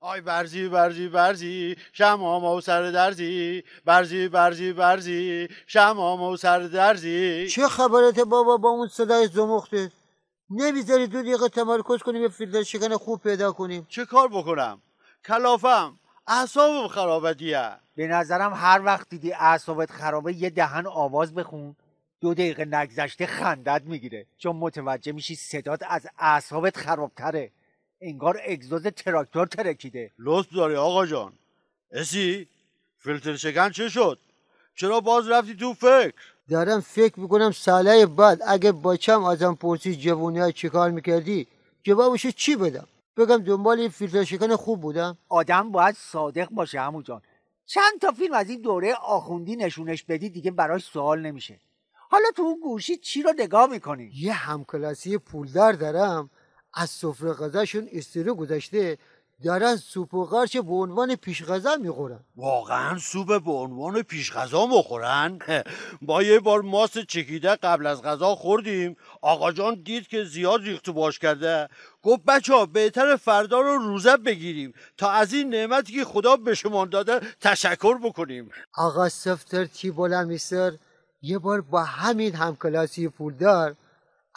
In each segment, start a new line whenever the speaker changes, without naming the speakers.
آی برزی شمام و سر درزی، برزی شمام و سر درزی.
چه خبرته بابا با اون صدای زمختت؟ نمیذاری 2 دقیقه تمرکز کنیم یه فیلتر شکن خوب پیدا کنیم؟
چه کار بکنم؟ کلافم، اعصابم خرابه دیه.
به نظرم هر وقت دیدی اعصابت خرابه یه دهن آواز بخون، 2 دقیقه نگذشته خندت میگیره، چون متوجه میشی صدات از اعصابت خرابتره، انگار اگزوز تراکتور ترکیده.
لطف داری آقا جان. اسی فیلتر شکن چه شد؟ چرا باز رفتی تو فکر؟
دارم فکر میکنم ساله بعد اگه بچم ازم پرسید جوونی ها چی کار میکردی، جوابش چی بدم؟ بگم دنبال این فیلتر شکن خوب بودم؟
آدم باید صادق باشه عمو جان. چند تا فیلم از این دوره آخوندی نشونش بدی دیگه براش سوال نمیشه. حالا تو اون گوشی چی رو نگاه میکنی؟
یه همکلاسی پولدار دارم، از سفره غذاشون استیرو گذاشته، دارن سوپ و قارچ به عنوان پیش غذا میخورن.
واقعا سوپ به عنوان پیش غذا مخورن؟ با یه بار ماست چکیده قبل از غذا خوردیم، آقا جان دید که زیاد ریخت و باش کرده، گفت بچه ها بهتر فردا رو روزه بگیریم تا از این نعمتی که خدا به شما داده تشکر بکنیم.
آقا سفتر چی بلند میسر، یه بار با همین همکلاسی پولدار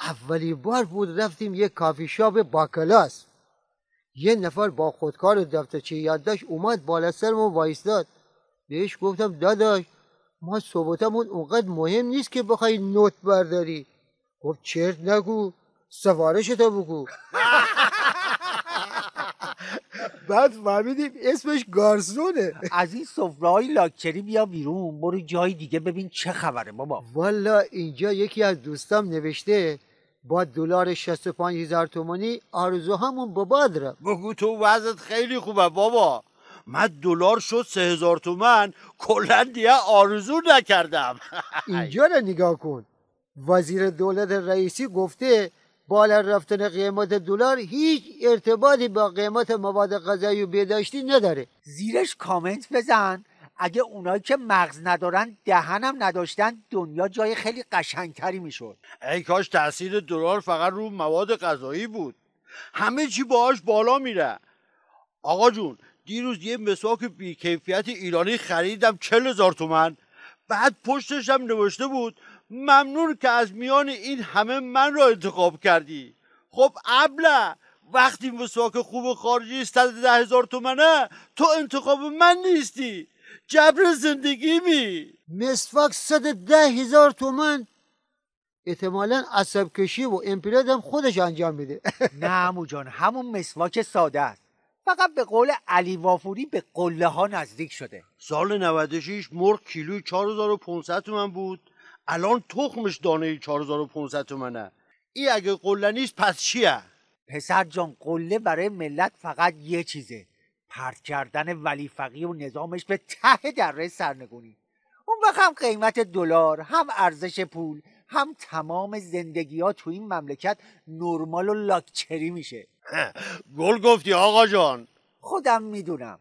اولی بار بود رفتیم یه کافی شاپ با کلاس. یه نفر با خودکار و دفترچه یادداشت اومد بالا سرمون وایستاد. بهش گفتم داداش ما صحبتمون اونقدر مهم نیست که بخوای نوت برداری. گفت چرت نگو، سفارشتو بگو. بعد فهمیدیم اسمش گارسونه.
از این سفره‌های لاکچری بیا بیرون، برو جای دیگه ببین چه خبره بابا.
والا اینجا یکی از دوستام نوشته با دلار 65,000 تومانی آرزو همون بابا دارم.
بگو تو وضعت خیلی خوبه بابا. من دلار شد 3,000 تومن کلا دیگه آرزو نکردم.
اینجا رو نگاه کن، وزیر دولت رئیسی گفته بالا رفتن قیمت دلار هیچ ارتباطی با قیمت مواد غذایی و بهداشتی نداره.
زیرش کامنت بزن اگه اونایی که مغز ندارن دهنم نداشتن دنیا جای خیلی قشنگتری میشد.
ای کاش تاثیر دلار فقط رو مواد غذایی بود، همه چی باهاش بالا میره. آقا جون دیروز یه مسواک بیکیفیت ایرانی خریدم 40,000 تومن، بعد پشتش هم نوشته بود ممنون که از میان این همه من را انتخاب کردی. خب ابله وقتی مسواک خوب خارجی 110,000 تومنه تو انتخاب من نیستی، جبر زندگی می.
مسواک 110,000 تومن، احتمالا عصب کشی و امپریاد هم خودش انجام میده.
نه عمو جان همون مسواک ساده است، فقط به قول علی وافوری به قله ها نزدیک شده.
سال 96 مرغ کیلوی 4,500 تومن بود، الان تخمش دانه 4,500 تومنه. این اگه قله نیست پس چیه؟
پسر جان قله برای ملت فقط یه چیزه، پرت کردن ولی فقیه و نظامش به ته دره سرنگونی. اون وقت هم قیمت دلار، هم ارزش پول، هم تمام زندگی ها تو این مملکت نرمال و لاکچری میشه.
گل گفتی آقا جان.
خودم میدونم